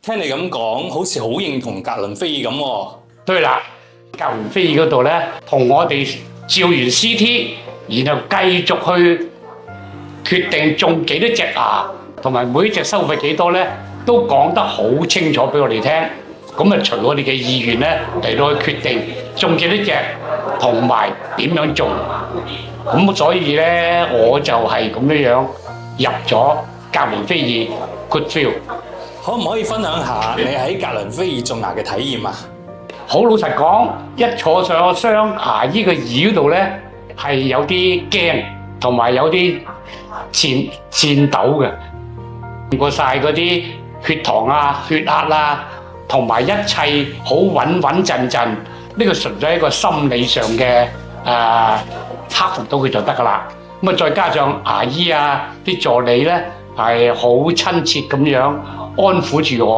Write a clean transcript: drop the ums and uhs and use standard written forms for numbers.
聽你咁講，好似好認同格倫菲爾咁喎。對啦，格倫菲爾嗰度咧，同我哋照完 CT，然後繼續去決定種幾多隻牙，同埋每一隻收費幾多咧，都講得好清楚俾我哋聽。咁啊，隨我哋嘅意願咧嚟到去決定種幾多隻，同埋點樣種。咁所以咧，我就係咁樣入咗格倫菲爾 Goodfield。可唔可以分享下你喺格倫菲爾種牙嘅體驗啊？好老實講，一坐上個雙牙醫嘅椅嗰度咧，係有啲驚，同埋有啲顫抖嘅。驗過晒嗰啲血糖啊、血壓啊，同埋一切好穩穩陣陣。呢個純粹係一個心理上嘅克服到佢就得㗎啦。咁啊，再加上牙醫啊、啲助理咧係好親切咁樣安撫住我。